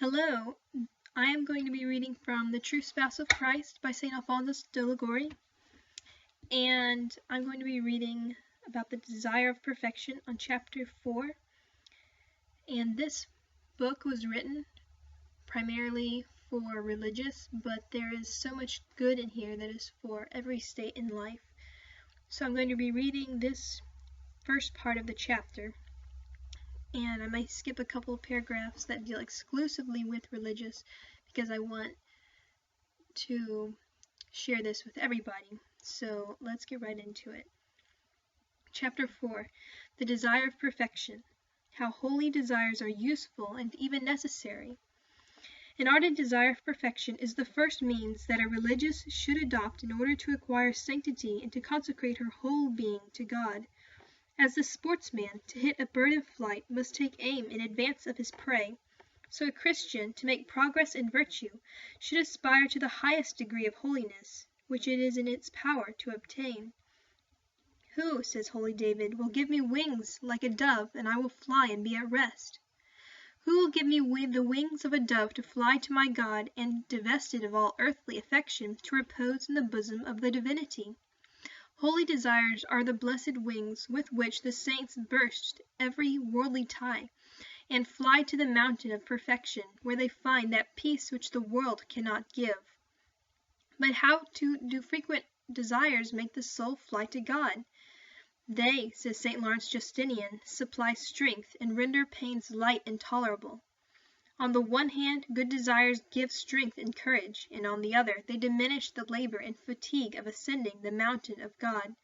Hello, I am going to be reading from The True Spouse of Christ by St. Alphonsus de Liguori, and I'm going to be reading about the desire of perfection on chapter 4. And this book was written primarily for religious, but there is so much good in here that is for every state in life. So I'm going to be reading this first part of the chapter, and I might skip a couple of paragraphs that deal exclusively with religious because I want to share this with everybody. So let's get right into it. Chapter 4, The Desire of Perfection, How Holy Desires Are Useful and Even Necessary. An ardent desire of perfection is the first means that a religious should adopt in order to acquire sanctity and to consecrate her whole being to God. As the sportsman, to hit a bird in flight, must take aim in advance of his prey, so a Christian, to make progress in virtue, should aspire to the highest degree of holiness, which it is in its power to obtain. Who, says holy David, will give me wings like a dove, and I will fly and be at rest? Who will give me the wings of a dove to fly to my God, and, divested of all earthly affection, to repose in the bosom of the divinity? Holy desires are the blessed wings with which the saints burst every worldly tie, and fly to the mountain of perfection, where they find that peace which the world cannot give. But how do frequent desires make the soul fly to God? They, says St. Lawrence Justinian, supply strength and render pains light and tolerable. On the one hand, good desires give strength and courage, and on the other, they diminish the labor and fatigue of ascending the mountain of God.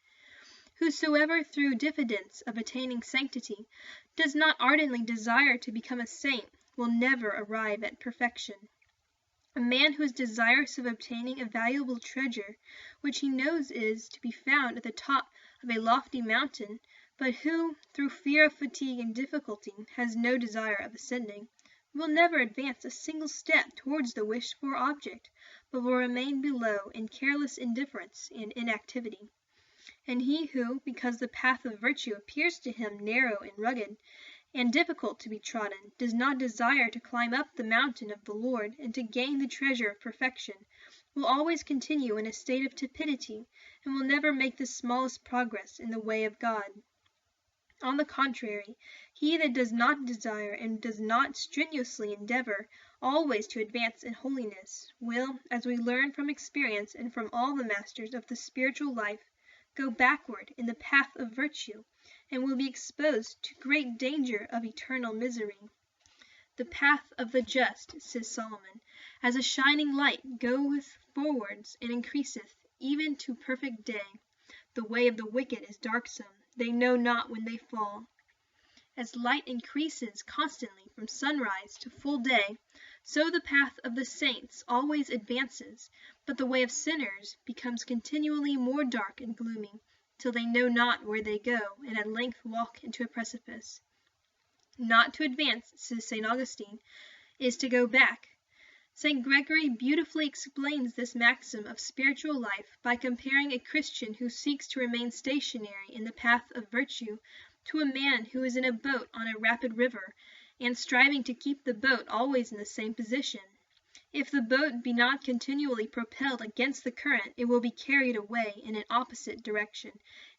Whosoever, through diffidence of attaining sanctity, does not ardently desire to become a saint, will never arrive at perfection. A man who is desirous of obtaining a valuable treasure, which he knows is to be found at the top of a lofty mountain, but who, through fear of fatigue and difficulty, has no desire of ascending, will never advance a single step towards the wished-for object, but will remain below in careless indifference and inactivity. And he who, because the path of virtue appears to him narrow and rugged, and difficult to be trodden, does not desire to climb up the mountain of the Lord and to gain the treasure of perfection, will always continue in a state of tepidity, and will never make the smallest progress in the way of God. On the contrary, he that does not desire and does not strenuously endeavor always to advance in holiness will, as we learn from experience and from all the masters of the spiritual life, go backward in the path of virtue, and will be exposed to great danger of eternal misery. The path of the just, says Solomon, as a shining light goeth forwards and increaseth, even to perfect day. The way of the wicked is darksome, they know not when they fall. As light increases constantly from sunrise to full day, so the path of the saints always advances, but the way of sinners becomes continually more dark and gloomy, till they know not where they go, and at length walk into a precipice. Not to advance, says St. Augustine, is to go back. St. Gregory beautifully explains this maxim of spiritual life by comparing a Christian who seeks to remain stationary in the path of virtue to a man who is in a boat on a rapid river, and striving to keep the boat always in the same position. If the boat be not continually propelled against the current, it will be carried away in an opposite direction,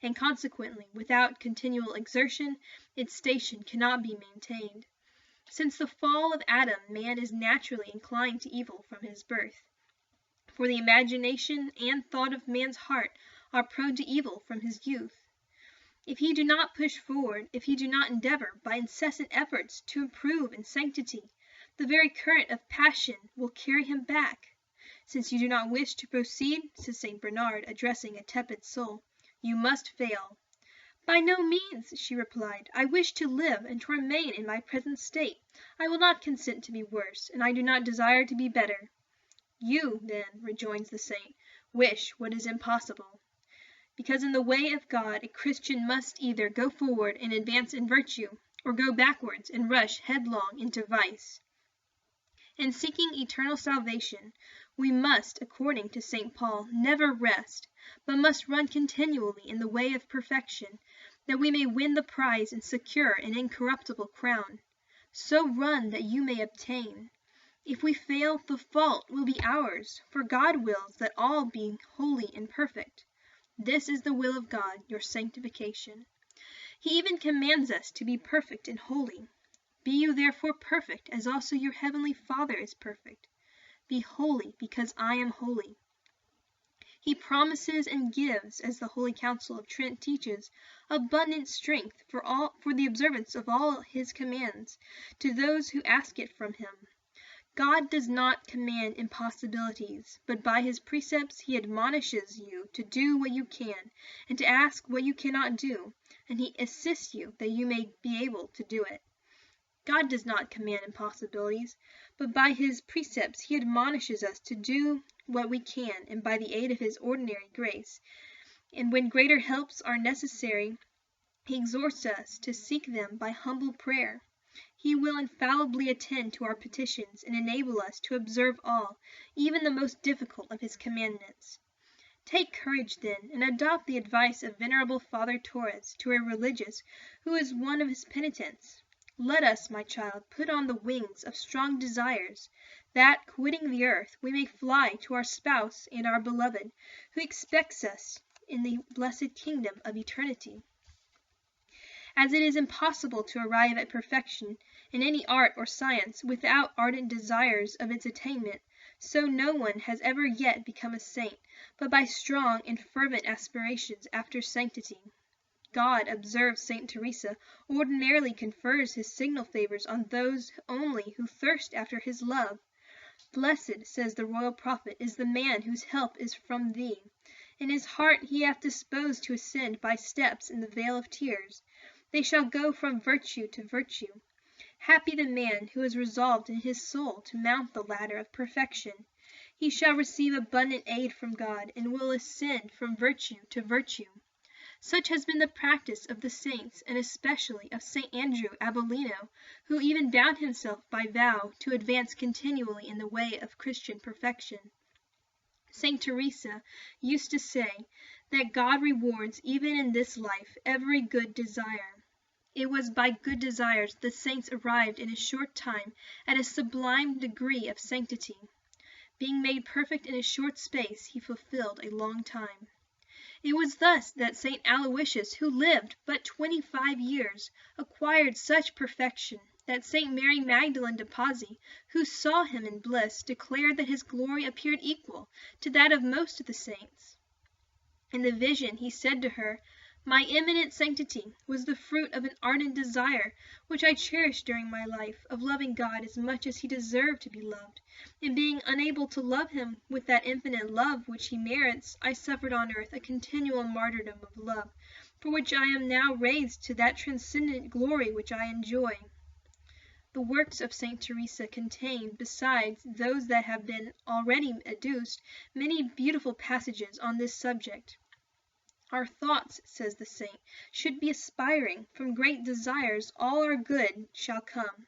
and consequently, without continual exertion, its station cannot be maintained. Since the fall of Adam, man is naturally inclined to evil from his birth. For the imagination and thought of man's heart are prone to evil from his youth. If he do not push forward, if he do not endeavor by incessant efforts to improve in sanctity, the very current of passion will carry him back. Since you do not wish to proceed, says St. Bernard, addressing a tepid soul, you must fail. By no means, she replied. I wish to live and to remain in my present state. I will not consent to be worse, and I do not desire to be better. You, then, rejoins the saint, wish what is impossible. Because in the way of God a Christian must either go forward and advance in virtue, or go backwards and rush headlong into vice. In seeking eternal salvation, we must, according to St. Paul, never rest, but must run continually in the way of perfection, that we may win the prize and secure an incorruptible crown. So run that you may obtain. If we fail, the fault will be ours, for God wills that all be holy and perfect. This is the will of God, your sanctification. He even commands us to be perfect and holy. Be you therefore perfect, as also your heavenly Father is perfect. Be holy, because I am holy. He promises and gives, as the Holy Council of Trent teaches, abundant strength for the observance of all his commands to those who ask it from him. God does not command impossibilities, but by his precepts he admonishes you to do what you can, and to ask what you cannot do, and he assists you that you may be able to do it. God does not command impossibilities, but by his precepts he admonishes us to do what we can, and by the aid of his ordinary grace. And when greater helps are necessary, he exhorts us to seek them by humble prayer. He will infallibly attend to our petitions and enable us to observe all, even the most difficult of his commandments. Take courage, then, and adopt the advice of Venerable Father Torres to a religious who is one of his penitents. Let us, my child, put on the wings of strong desires, that, quitting the earth, we may fly to our spouse and our beloved, who expects us in the blessed kingdom of eternity. As it is impossible to arrive at perfection in any art or science without ardent desires of its attainment, so no one has ever yet become a saint, but by strong and fervent aspirations after sanctity. God, observes St. Teresa, ordinarily confers his signal favors on those only who thirst after his love. Blessed, says the royal prophet, is the man whose help is from thee. In his heart he hath disposed to ascend by steps in the vale of tears. They shall go from virtue to virtue. Happy the man who is resolved in his soul to mount the ladder of perfection. He shall receive abundant aid from God, and will ascend from virtue to virtue. Such has been the practice of the saints, and especially of St. Andrew Abellino, who even bound himself by vow to advance continually in the way of Christian perfection. St. Teresa used to say that God rewards even in this life every good desire. It was by good desires the saints arrived in a short time at a sublime degree of sanctity. Being made perfect in a short space, he fulfilled a long time. It was thus that St. Aloysius, who lived but 25 years, acquired such perfection that St. Mary Magdalene de Pazzi, who saw him in bliss, declared that his glory appeared equal to that of most of the saints. In the vision he said to her, "My eminent sanctity was the fruit of an ardent desire which I cherished during my life, of loving God as much as he deserved to be loved, and being unable to love him with that infinite love which he merits, I suffered on earth a continual martyrdom of love, for which I am now raised to that transcendent glory which I enjoy." The works of St. Teresa contain, besides those that have been already adduced, many beautiful passages on this subject. Our thoughts, says the saint, should be aspiring. From great desires all our good shall come.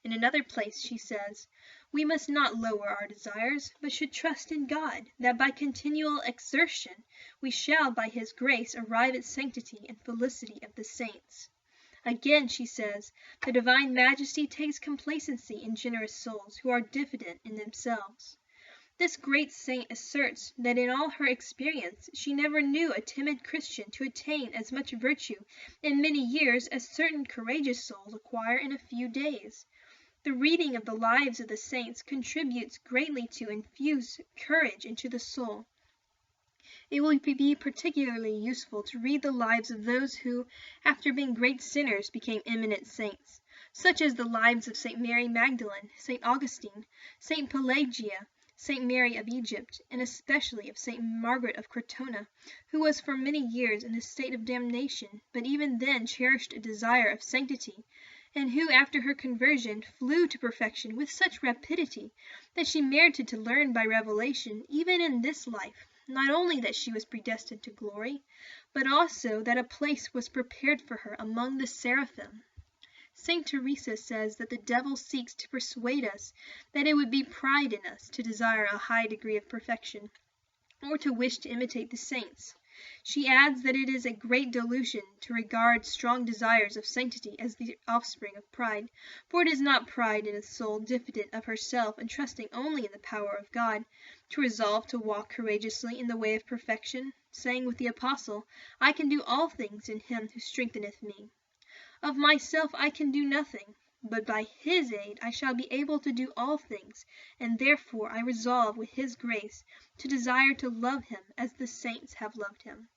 In another place she says, we must not lower our desires, but should trust in God, that by continual exertion we shall by his grace arrive at sanctity and felicity of the saints. Again she says, the divine majesty takes complacency in generous souls who are diffident in themselves. This great saint asserts that in all her experience she never knew a timid Christian to attain as much virtue in many years as certain courageous souls acquire in a few days. The reading of the lives of the saints contributes greatly to infuse courage into the soul. It will be particularly useful to read the lives of those who, after being great sinners, became eminent saints, such as the lives of St. Mary Magdalene, St. Augustine, St. Pelagia, St. Mary of Egypt, and especially of St. Margaret of Crotona, who was for many years in a state of damnation, but even then cherished a desire of sanctity, and who after her conversion flew to perfection with such rapidity that she merited to learn by revelation, even in this life, not only that she was predestined to glory, but also that a place was prepared for her among the seraphim. St. Teresa says that the devil seeks to persuade us that it would be pride in us to desire a high degree of perfection, or to wish to imitate the saints. She adds that it is a great delusion to regard strong desires of sanctity as the offspring of pride, for it is not pride in a soul diffident of herself and trusting only in the power of God, to resolve to walk courageously in the way of perfection, saying with the Apostle, I can do all things in him who strengtheneth me. Of myself I can do nothing, but by his aid I shall be able to do all things, and therefore I resolve with his grace to desire to love him as the saints have loved him.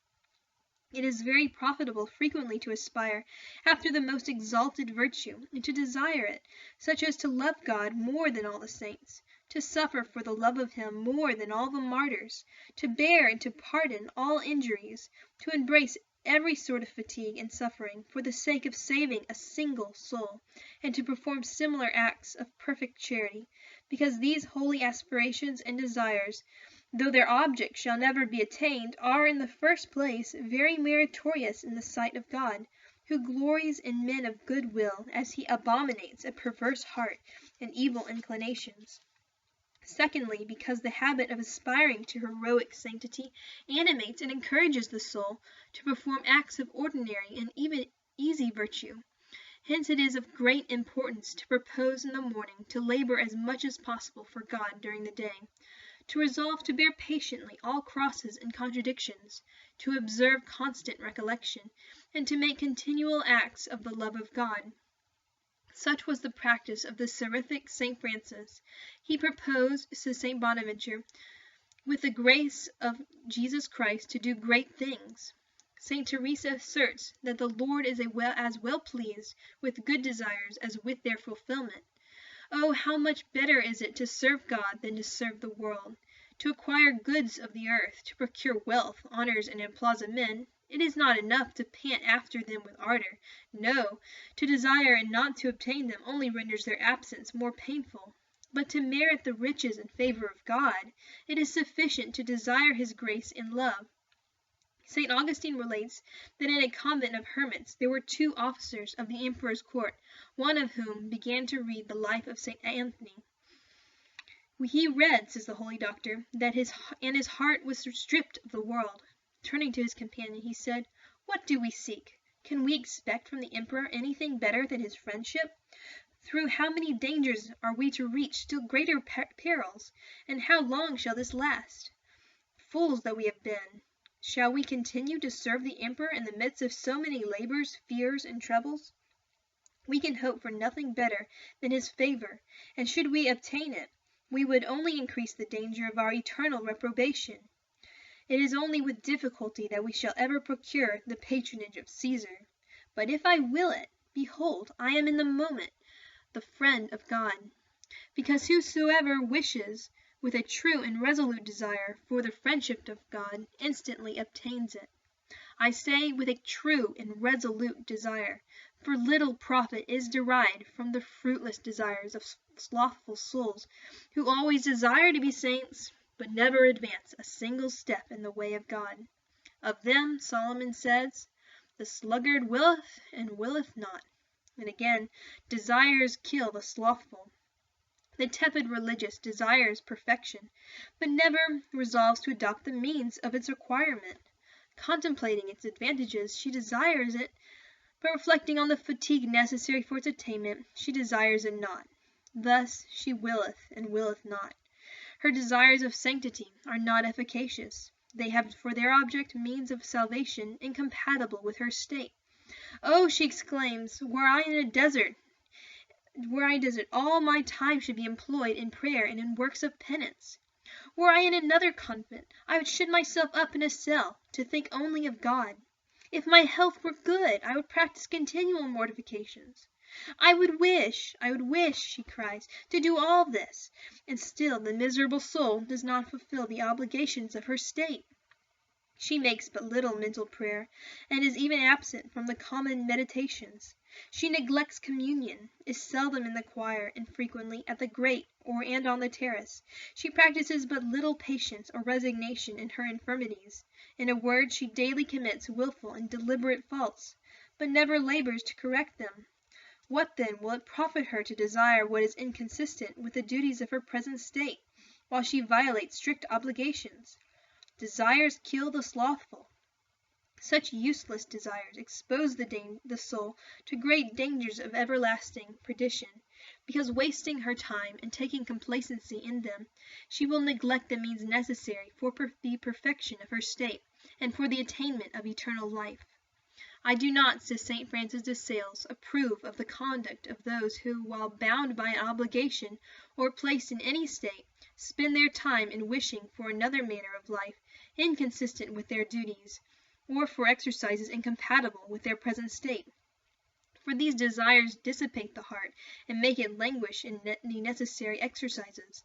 It is very profitable frequently to aspire after the most exalted virtue, and to desire it, such as to love God more than all the saints, to suffer for the love of him more than all the martyrs, to bear and to pardon all injuries, to embrace every sort of fatigue and suffering for the sake of saving a single soul, and to perform similar acts of perfect charity, because these holy aspirations and desires, though their object shall never be attained, are in the first place very meritorious in the sight of God, who glories in men of good will, as he abominates a perverse heart and evil inclinations. Secondly, because the habit of aspiring to heroic sanctity animates and encourages the soul to perform acts of ordinary and even easy virtue. Hence it is of great importance to propose in the morning to labor as much as possible for God during the day, to resolve to bear patiently all crosses and contradictions, to observe constant recollection, and to make continual acts of the love of God. Such was the practice of the seraphic St. Francis. He proposed, says St. Bonaventure, with the grace of Jesus Christ to do great things. St. Teresa asserts that the Lord is as well pleased with good desires as with their fulfillment. Oh, how much better is it to serve God than to serve the world, to acquire goods of the earth, to procure wealth, honors, and applause of men. It is not enough to pant after them with ardor. No, to desire and not to obtain them only renders their absence more painful. But to merit the riches and favor of God, it is sufficient to desire his grace in love. St. Augustine relates that in a convent of hermits there were 2 officers of the emperor's court, one of whom began to read the life of St. Anthony. He read, says the holy doctor, that his heart was stripped of the world. Turning to his companion, he said, What do we seek? Can we expect from the emperor anything better than his friendship? Through how many dangers are we to reach still greater perils, and how long shall this last? Fools that we have been! Shall we continue to serve the emperor in the midst of so many labors, fears, and troubles? We can hope for nothing better than his favor, and should we obtain it, we would only increase the danger of our eternal reprobation. It is only with difficulty that we shall ever procure the patronage of Caesar. But if I will it, behold, I am in the moment the friend of God. Because whosoever wishes with a true and resolute desire for the friendship of God instantly obtains it. I say with a true and resolute desire, for little profit is derived from the fruitless desires of slothful souls, who always desire to be saints, but never advance a single step in the way of God. Of them Solomon says, The sluggard willeth and willeth not. And again, desires kill the slothful. The tepid religious desires perfection, but never resolves to adopt the means of its acquirement. Contemplating its advantages, she desires it, but reflecting on the fatigue necessary for its attainment, she desires it not. Thus she willeth and willeth not. Her desires of sanctity are not efficacious. They have for their object means of salvation incompatible with her state. Oh, she exclaims, were I in a desert, all my time should be employed in prayer and in works of penance. Were I in another convent, I would shut myself up in a cell, to think only of God. If my health were good, I would practice continual mortifications. I would wish, she cries, to do all this, and still the miserable soul does not fulfill the obligations of her state. She makes but little mental prayer, and is even absent from the common meditations. She neglects communion, is seldom in the choir, and frequently at the grate and on the terrace. She practices but little patience or resignation in her infirmities. In a word, she daily commits wilful and deliberate faults, but never labors to correct them. What then will it profit her to desire what is inconsistent with the duties of her present state, while she violates strict obligations? Desires kill the slothful. Such useless desires expose the soul to great dangers of everlasting perdition, because wasting her time and taking complacency in them, she will neglect the means necessary for the perfection of her state and for the attainment of eternal life. I do not, says St. Francis de Sales, approve of the conduct of those who, while bound by an obligation or placed in any state, spend their time in wishing for another manner of life inconsistent with their duties, or for exercises incompatible with their present state. For these desires dissipate the heart and make it languish in the necessary exercises.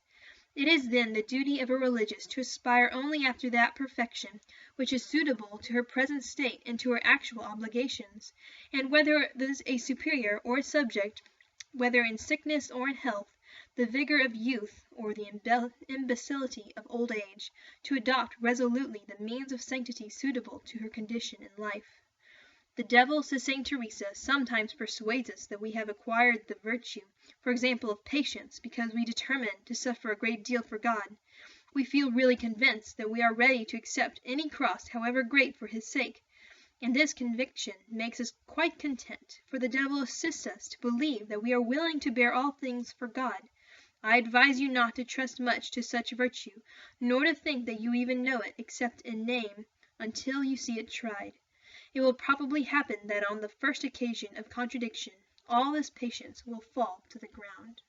It is then the duty of a religious to aspire only after that perfection which is suitable to her present state and to her actual obligations, and whether a superior or a subject, whether in sickness or in health, the vigor of youth or the imbecility of old age, to adopt resolutely the means of sanctity suitable to her condition in life. The devil, says St. Teresa, sometimes persuades us that we have acquired the virtue, for example, of patience, because we determine to suffer a great deal for God. We feel really convinced that we are ready to accept any cross, however great, for his sake, and this conviction makes us quite content, for the devil assists us to believe that we are willing to bear all things for God. I advise you not to trust much to such virtue, nor to think that you even know it, except in name, until you see it tried. It will probably happen that on the first occasion of contradiction all this patience will fall to the ground.